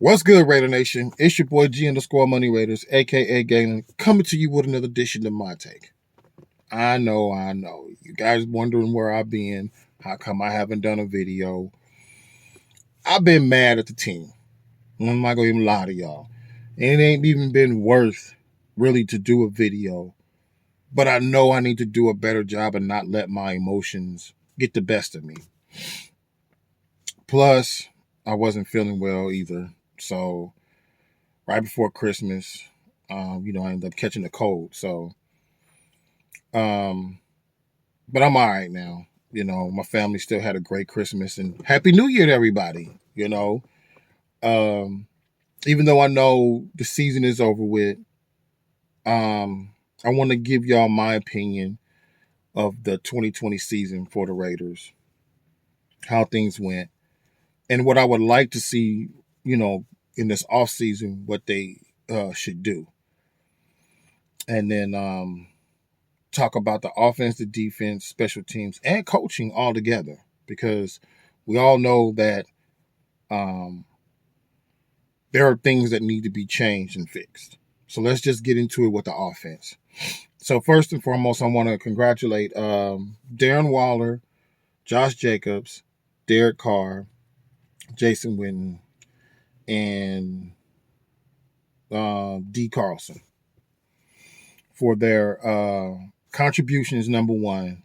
What's good, Raider Nation? It's your boy G_Money Raiders, aka Galen, coming to you with another edition of my take. I know. You guys wondering where I've been. How come I haven't done a video? I've been mad at the team. I'm not gonna even lie to y'all. And it ain't even been worth really to do a video. But I know I need to do a better job and not let my emotions get the best of me. Plus, I wasn't feeling well either. So right before Christmas, I ended up catching a cold. So, but I'm all right now. My family still had a great Christmas and Happy New Year to everybody. Even though I know the season is over with, I want to give y'all my opinion of the 2020 season for the Raiders, how things went, and what I would like to see, in this off season, what they should do. And then talk about the offense, the defense, special teams, and coaching all together, because we all know that there are things that need to be changed and fixed. So let's just get into it with the offense. So first and foremost, I want to congratulate Darren Waller, Josh Jacobs, Derek Carr, Jason Witten, and D. Carlson for their contributions, number one,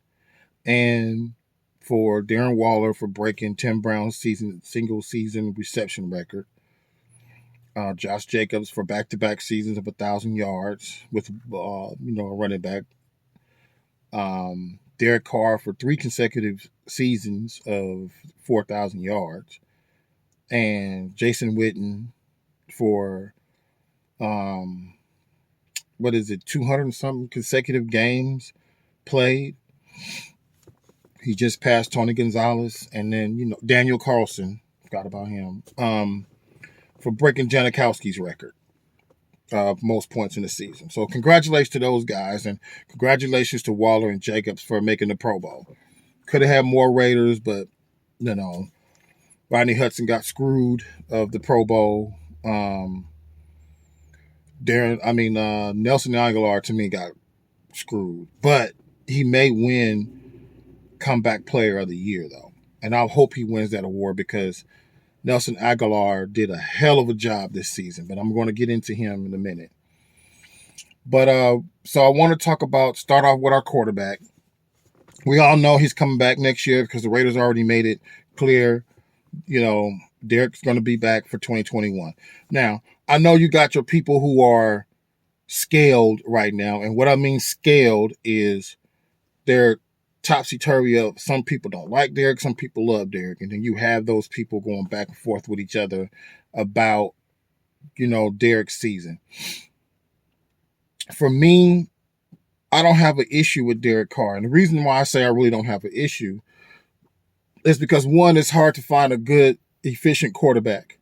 and for Darren Waller for breaking Tim Brown's single season reception record. Josh Jacobs for back-to-back seasons of 1,000 yards with a running back. Derek Carr for 3 consecutive seasons of 4,000 yards, and Jason Witten for 200 and something consecutive games played. He just passed Tony Gonzalez, and then Daniel Carlson, forgot about him, for breaking Janikowski's record of most points in the season. So congratulations to those guys, and congratulations to Waller and Jacobs for making the Pro Bowl. Could have had more Raiders, but Rodney Hudson got screwed of the Pro Bowl. Nelson Aguilar to me got screwed, but he may win Comeback Player of the Year though, and I hope he wins that award because Nelson Aguilar did a hell of a job this season. But I'm going to get into him in a minute. But so I want to start off with our quarterback. We all know he's coming back next year because the Raiders already made it clear. Derek's going to be back for 2021. Now, I know you got your people who are scaled right now. And what I mean scaled is they're topsy-turvy of some people don't like Derek, some people love Derek. And then you have those people going back and forth with each other about, Derek's season. For me, I don't have an issue with Derek Carr. And the reason why I say I really don't have an issue is because, one, it's hard to find a good, efficient quarterback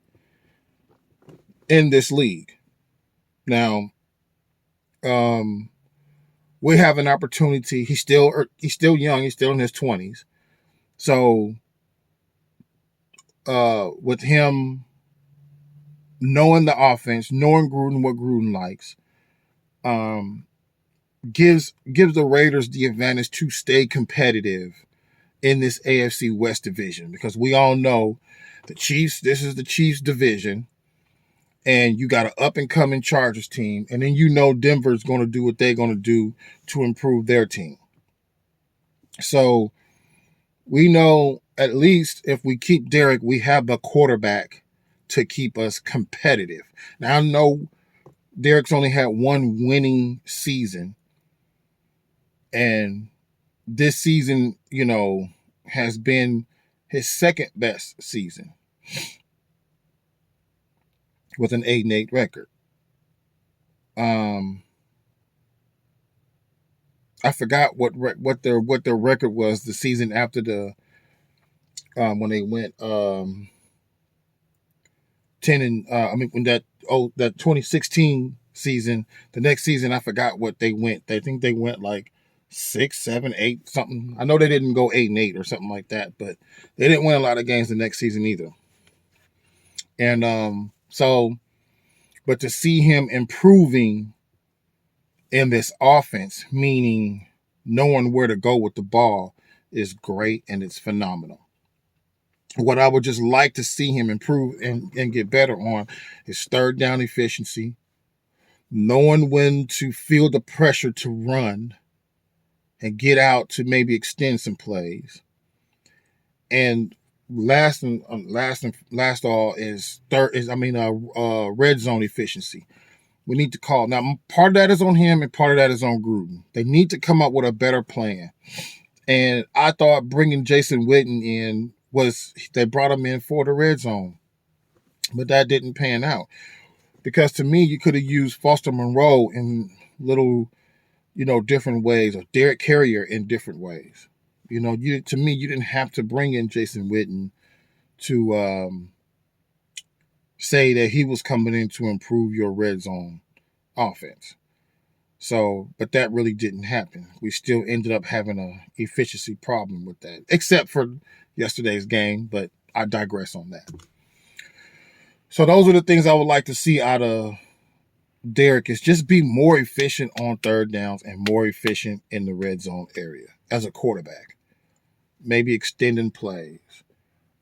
in this league. Now, we have an opportunity. He's still young. He's still in his 20s. So, with him knowing the offense, knowing Gruden, what Gruden likes, gives the Raiders the advantage to stay competitive in this AFC West division, because we all know the Chiefs. This is the Chiefs division, and you got an up-and-coming Chargers team, and then Denver's going to do what they're going to do to improve their team. So we know at least if we keep Derek, we have the quarterback to keep us competitive. Now, I know Derek's only had one winning season, and this season, has been his second best season with an 8-8 record. I forgot what their record was the season after the when they went 10 and when that 2016 season. The next season I forgot what they went. I think they went like 6, 7, 8 something. I know they didn't go 8-8 or something like that, but they didn't win a lot of games the next season either. And So, but to see him improving in this offense, meaning knowing where to go with the ball, is great and it's phenomenal. What I would just like to see him improve and get better on is third down efficiency, knowing when to feel the pressure to run and get out to maybe extend some plays. And last all is red zone efficiency. We need to call. Now, part of that is on him and part of that is on Gruden. They need to come up with a better plan. And I thought bringing Jason Witten in they brought him in for the red zone. But that didn't pan out. Because to me, you could have used Foster Monroe in little, different ways, or Derek Carrier in different ways. To me, you didn't have to bring in Jason Witten to say that he was coming in to improve your red zone offense. So, but that really didn't happen. We still ended up having a efficiency problem with that, except for yesterday's game, but I digress on that. So those are the things I would like to see out of Derek, is just be more efficient on third downs and more efficient in the red zone area as a quarterback. Maybe extending plays.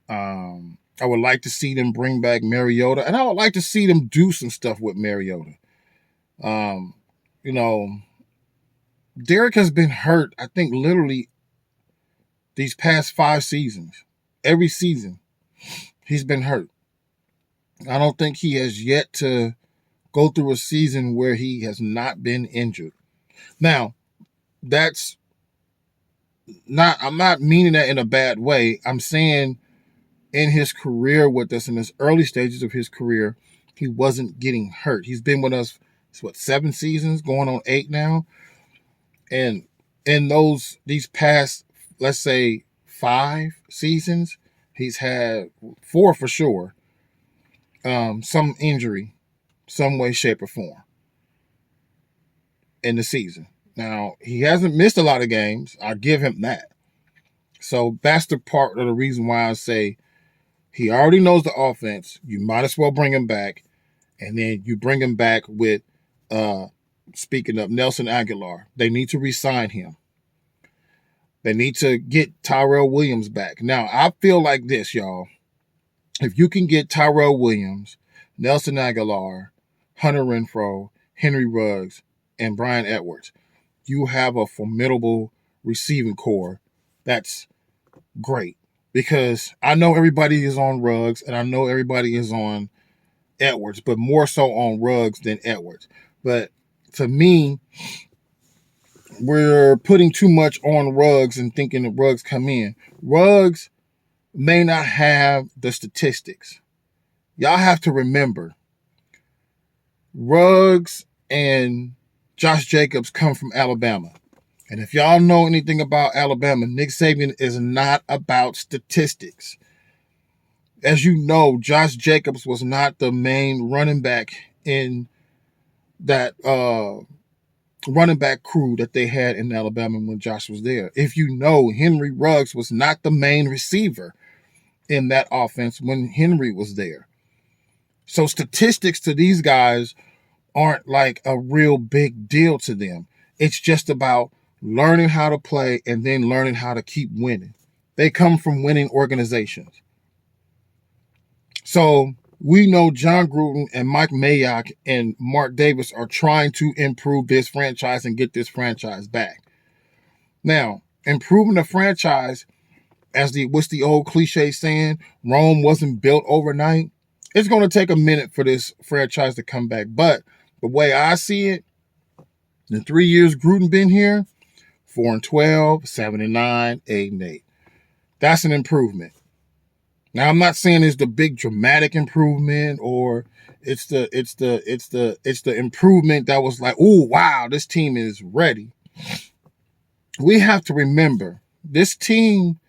I would like to see them bring back Mariota, and I would like to see them do some stuff with Mariota. Derek has been hurt, I think, literally these past 5 seasons. Every season, he's been hurt. I don't think he has yet to go through a season where he has not been injured. Now, I'm not meaning that in a bad way. I'm saying in his career with us, in his early stages of his career, he wasn't getting hurt. He's been with us, 7 seasons, going on 8 now. And in these past, let's say 5 seasons, he's had 4 for sure, some injury, some way, shape, or form in the season. Now, he hasn't missed a lot of games. I'll give him that. So that's the part of the reason why I say he already knows the offense. You might as well bring him back. And then you bring him back with, speaking of Nelson Aguilar, they need to re-sign him. They need to get Tyrell Williams back. Now, I feel like this, y'all. If you can get Tyrell Williams, Nelson Aguilar, Hunter Renfrow, Henry Ruggs, and Brian Edwards, you have a formidable receiving core. That's great. Because I know everybody is on Ruggs and I know everybody is on Edwards, but more so on Ruggs than Edwards. But to me, we're putting too much on Ruggs and thinking that Ruggs come in. Ruggs may not have the statistics. Y'all have to remember, Ruggs and Josh Jacobs come from Alabama. And if y'all know anything about Alabama, Nick Saban is not about statistics. As you know, Josh Jacobs was not the main running back in that running back crew that they had in Alabama when Josh was there. If you know, Henry Ruggs was not the main receiver in that offense when Henry was there. So statistics to these guys aren't like a real big deal to them. It's just about learning how to play and then learning how to keep winning. They come from winning organizations. So we know John Gruden and Mike Mayock and Mark Davis are trying to improve this franchise and get this franchise back. Now, improving the franchise, what's the old cliche saying, Rome wasn't built overnight. It's going to take a minute for this franchise to come back. But the way I see it, the 3 years Gruden been here, 4-12, 7-9, 8-8. That's an improvement. Now, I'm not saying it's the big dramatic improvement or it's the improvement that was like, oh, wow, this team is ready. We have to remember, this team,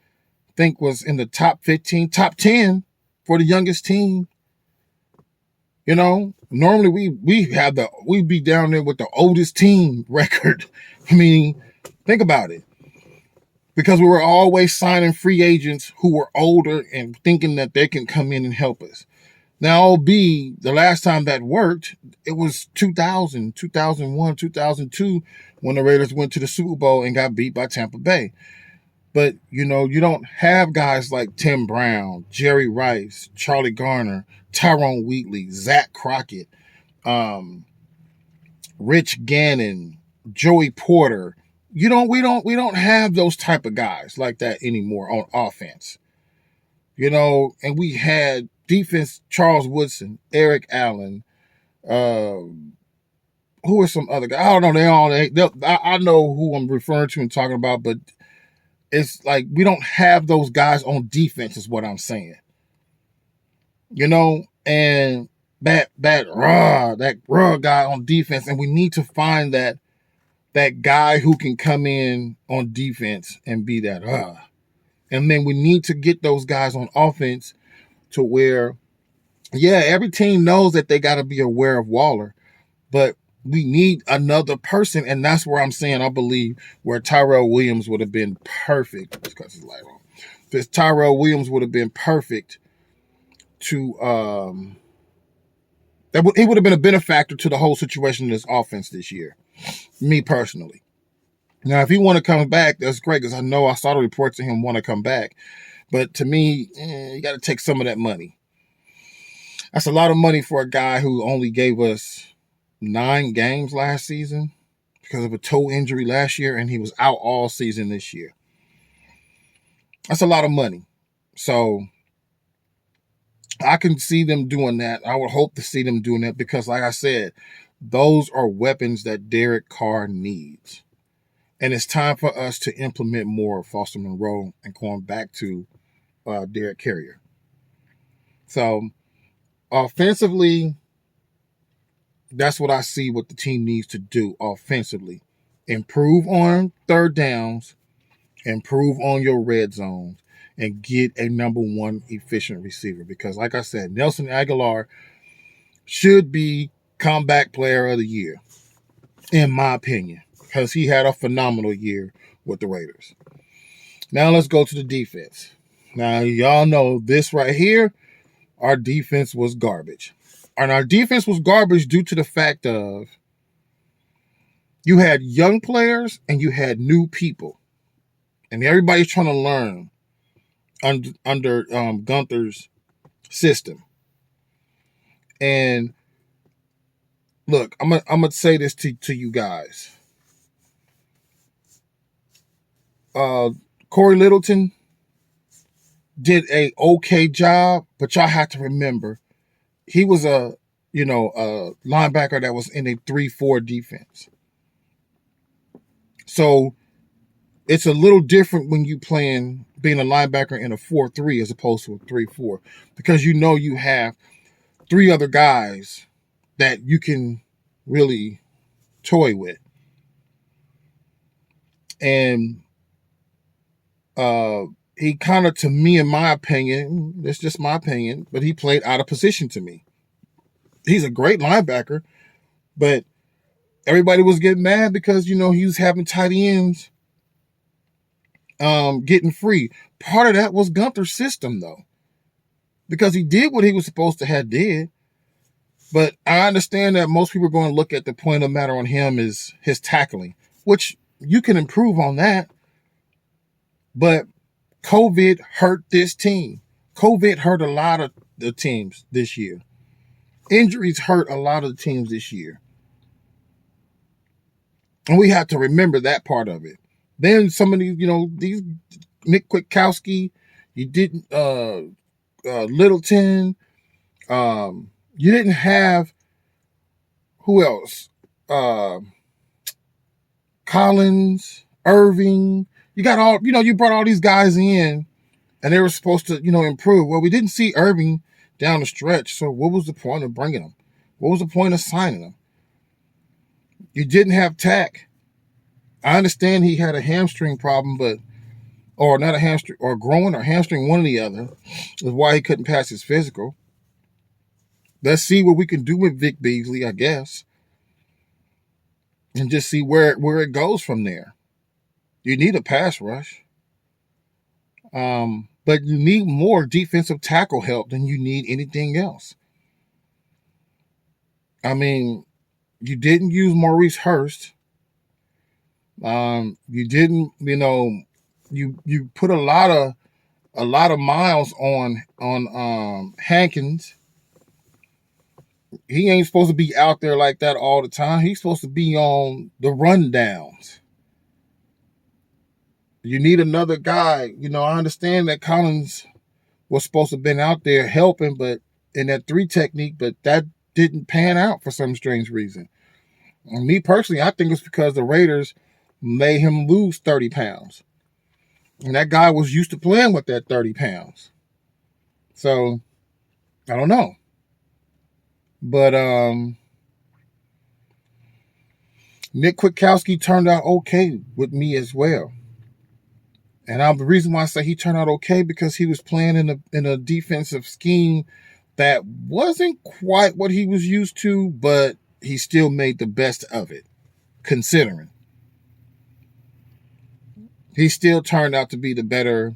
I think, was in the top 15, top 10 for the youngest team. Normally we'd be down there with the oldest team record. I mean, think about it. Because we were always signing free agents who were older and thinking that they can come in and help us. Now, OB, the last time that worked, it was 2000, 2001, 2002 when the Raiders went to the Super Bowl and got beat by Tampa Bay. But, you know, you don't have guys like Tim Brown, Jerry Rice, Charlie Garner, Tyrone Wheatley, Zach Crockett, Rich Gannon, Joey Porter. We don't have those type of guys like that anymore on offense. You know, and we had defense Charles Woodson, Eric Allen, who are some other guys? I don't know. I know who I'm referring to and talking about, but it's like we don't have those guys on defense is what I'm saying. You know, and that raw guy on defense, and we need to find that guy who can come in on defense and be that And then we need to get those guys on offense to where, yeah, every team knows that they got to be aware of Waller, but we need another person, and that's where I'm saying I believe where Tyrell Williams would have been perfect. Because his light on. This Tyrell Williams would have been perfect to he would have been a benefactor to the whole situation in this offense this year. Me personally. Now, if he want to come back, that's great because I know I saw the reports of him want to come back. But to me, you got to take some of that money. That's a lot of money for a guy who only gave us 9 games last season because of a toe injury last year, and he was out all season this year. That's a lot of money. So I can see them doing that. I would hope to see them doing that because, like I said, those are weapons that Derek Carr needs. And it's time for us to implement more of Foster Monroe and going back to Derek Carrier. So offensively, that's what I see what the team needs to do offensively. Improve on third downs, improve on your red zones, and get a number one efficient receiver. Because like I said, Nelson Agholor should be comeback player of the year, in my opinion, because he had a phenomenal year with the Raiders. Now let's go to the defense. Now, y'all know this right here, our defense was garbage. And our defense was garbage due to the fact of you had young players and you had new people. And everybody's trying to learn under Gunther's system. And look, I'm gonna say this to you guys. Corey Littleton did a okay job, but y'all have to remember he was a linebacker that was in a 3-4 defense. So it's a little different when you being a linebacker in a 4-3 as opposed to a 3-4, because you have 3 other guys that you can really toy with. And he kind of, to me, in my opinion, that's just my opinion, but he played out of position to me. He's a great linebacker, but everybody was getting mad because, he was having tight ends getting free. Part of that was Gunther's system, though, because he did what he was supposed to have did. But I understand that most people are going to look at the point of matter on him is his tackling, which you can improve on that. But COVID hurt this team. COVID hurt a lot of the teams this year. Injuries hurt a lot of the teams this year. And we have to remember that part of it. Then some of these, these Nick Kwiatkowski, you didn't, Littleton, you didn't have, who else? Collins, Irving. You got all, you brought all these guys in and they were supposed to, improve. Well, we didn't see Irving down the stretch. So what was the point of bringing him? What was the point of signing him? You didn't have Tack. I understand he had a hamstring problem, or not a hamstring, or growing or hamstring, one or the other, is why he couldn't pass his physical. Let's see what we can do with Vic Beasley, I guess, and just see where it goes from there. You need a pass rush, but you need more defensive tackle help than you need anything else. I mean, you didn't use Maurice Hurst. You didn't, you put a lot of miles on Hankins. He ain't supposed to be out there like that all the time. He's supposed to be on the rundowns. You need another guy. I understand that Collins was supposed to have been out there helping, but in that 3 technique, but that didn't pan out for some strange reason. And me personally, I think it's because the Raiders made him lose 30 pounds. And that guy was used to playing with that 30 pounds. So, I don't know. But Nick Kwiatkowski turned out okay with me as well. And the reason why I say he turned out okay because he was playing in a defensive scheme that wasn't quite what he was used to, but he still made the best of it, considering. He still turned out to be the better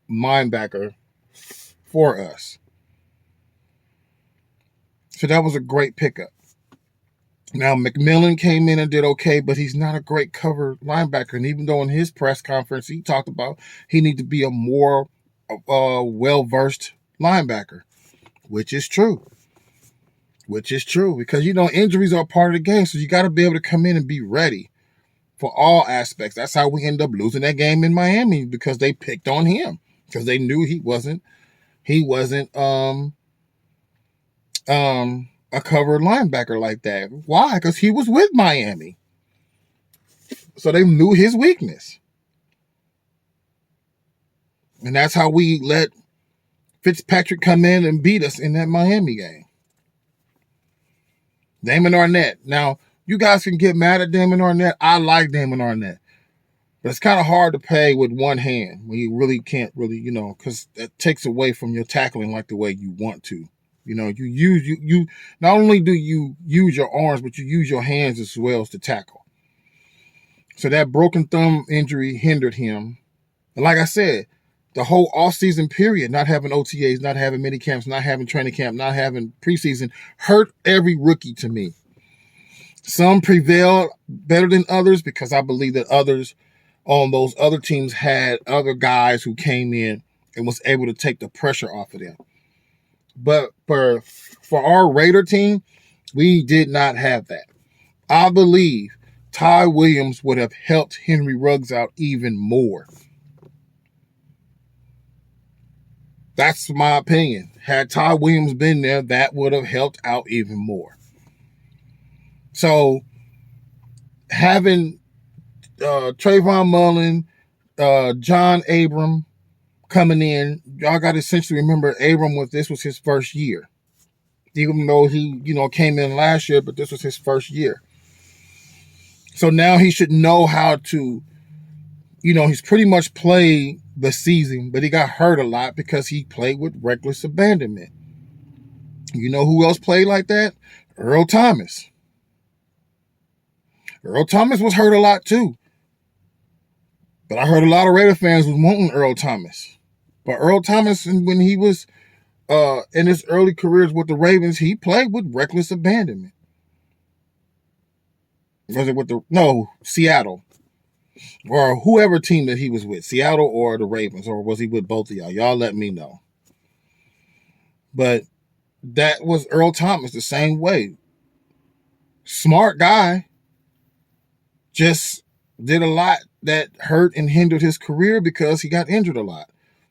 linebacker for us. So that was a great pickup. Now, McMillan came in and did okay, but he's not a great cover linebacker. And even though in his press conference he talked about he needs to be a more well-versed linebacker, which is true. Because, injuries are part of the game. So you got to be able to come in and be ready for all aspects. That's how we end up losing that game in Miami, because they picked on him because they knew he wasn't a covered linebacker like that. Why? Because he was with Miami. So they knew his weakness. And that's how we let Fitzpatrick come in and beat us in that Miami game. Damon Arnette. Now, you guys can get mad at Damon Arnette. I like Damon Arnette. But it's kind of hard to pay with one hand when you really can't because that takes away from your tackling like the way you want to. You not only do you use your arms, but you use your hands as well as to tackle. So that broken thumb injury hindered him. And like I said, the whole offseason period, not having OTAs, not having mini camps, not having training camp, not having preseason, hurt every rookie to me. Some prevailed better than others because I believe that others on those other teams had other guys who came in and was able to take the pressure off of them. But for our Raider team, we did not have that. I believe Ty Williams would have helped Henry Ruggs out even more. That's my opinion. Had Ty Williams been there, that would have helped out even more. So having Trayvon Mullen, John Abram coming in, y'all got to essentially remember Abram this was his first year. Even though he, came in last year, but this was his first year. So now he should know how to, he's pretty much played the season, but he got hurt a lot because he played with reckless abandonment. You know who else played like that? Earl Thomas. Earl Thomas was hurt a lot too. But I heard a lot of Raider fans was wanting Earl Thomas. But Earl Thomas, when he was in his early careers with the Ravens, he played with reckless abandonment. Was it Seattle? Or whoever team that he was with, Seattle or the Ravens, or was he with both of y'all? Y'all let me know. But that was Earl Thomas the same way. Smart guy, just did a lot that hurt and hindered his career because he got injured a lot.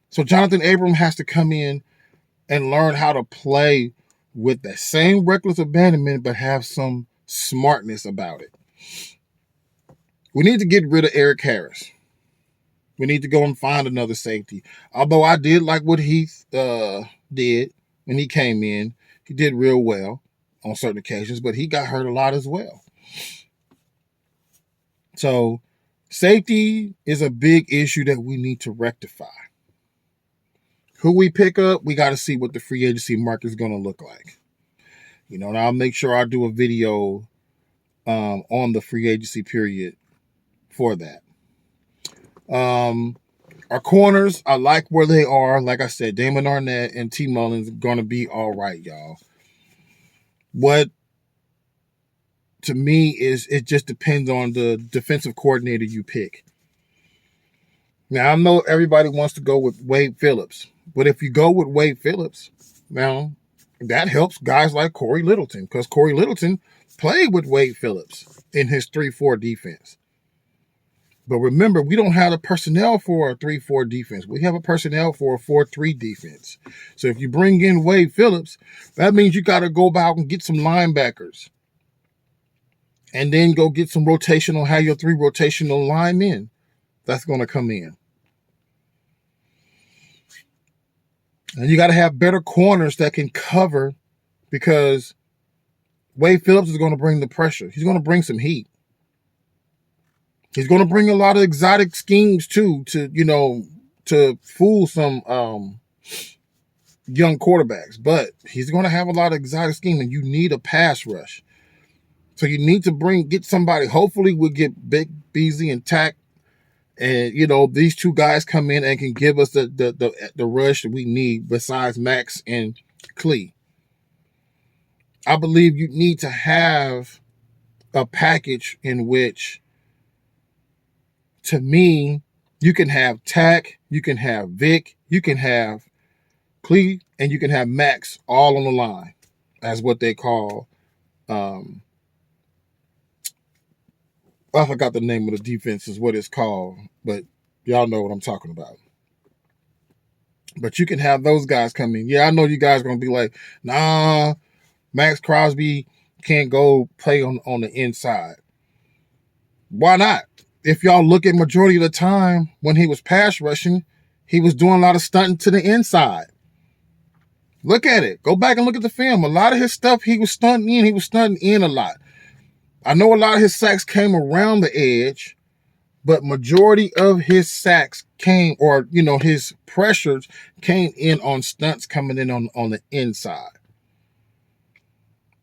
So Jonathan Abram has to come in and learn how to play with that same reckless abandonment, but have some smartness about it. We need to get rid of Eric Harris. We need to go and find another safety. Although I did like what Heath did when he came in. He did real well on certain occasions, but he got hurt a lot as well. So safety is a big issue that we need to rectify. Who we pick up, we got to see what the free agency market is going to look like. And I'll make sure I do a video on the free agency period for that. Our corners, I like where they are. Like I said, Damon Arnette and T. Mullins are going to be all right, y'all. What to me is it just depends on the defensive coordinator you pick. Now, I know everybody wants to go with Wade Phillips, but if you go with Wade Phillips, now that helps guys like Corey Littleton, because Corey Littleton played with Wade Phillips in his 3-4 defense. But remember, we don't have the personnel for a 3-4 defense. We have a personnel for a 4-3 defense. So if you bring in Wade Phillips, that means you got to go out and get some linebackers. And then go get some rotational, have your 3 rotational linemen that's going to come in. And you got to have better corners that can cover, because Wade Phillips is going to bring the pressure. He's going to bring some heat. He's going to bring a lot of exotic schemes too, to fool some young quarterbacks. But he's going to have a lot of exotic schemes, and you need a pass rush. So you need to get somebody. Hopefully we'll get Big Beasley and Tack, and these 2 guys come in and can give us the rush that we need besides Max and Klee. I believe you need to have a package in which, to me, you can have Tack, you can have Vic, you can have Klee, and you can have Max all on the line as what they call I forgot the name of the defense is what it's called, but y'all know what I'm talking about. But you can have those guys come in. Yeah, I know you guys are going to be like, nah, Max Crosby can't go play on the inside. Why not? If y'all look at majority of the time when he was pass rushing, he was doing a lot of stunting to the inside. Look at it. Go back and look at the film. A lot of his stuff he was stunting in. He was stunting in a lot. I know a lot of his sacks came around the edge, but majority of his sacks came, or his pressures came in on stunts coming in on the inside.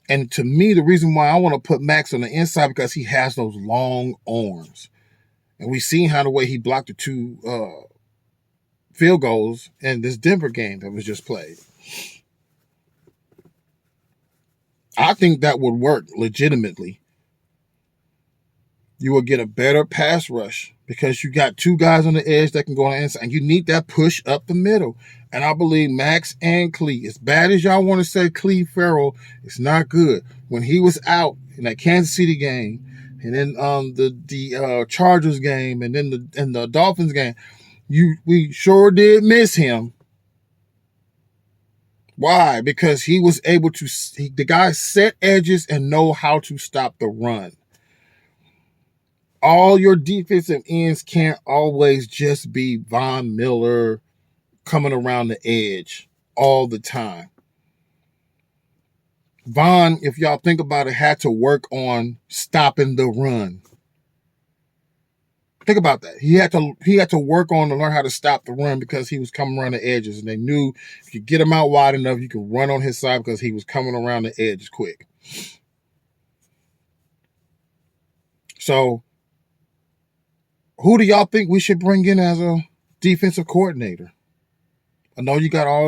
And to me, the reason why I want to put Max on the inside, because he has those long arms. And we've seen how the way he blocked the 2 field goals in this Denver game that was just played. I think that would work legitimately. You will get a better pass rush because you got 2 guys on the edge that can go on the inside. And you need that push up the middle. And I believe Max and Klee, as bad as y'all want to say Klee Farrell, it's not good. When he was out in that Kansas City game, and then the Chargers game, and then the Dolphins game, we sure did miss him. Why? Because he was able to, the guy set edges and know how to stop the run. All your defensive ends can't always just be Von Miller coming around the edge all the time. Von, if y'all think about it, had to work on stopping the run. Think about that. He had to work on to learn how to stop the run, because he was coming around the edges, and they knew if you get him out wide enough, you can run on his side, because he was coming around the edges quick. So, who do y'all think we should bring in as a defensive coordinator? I know you got all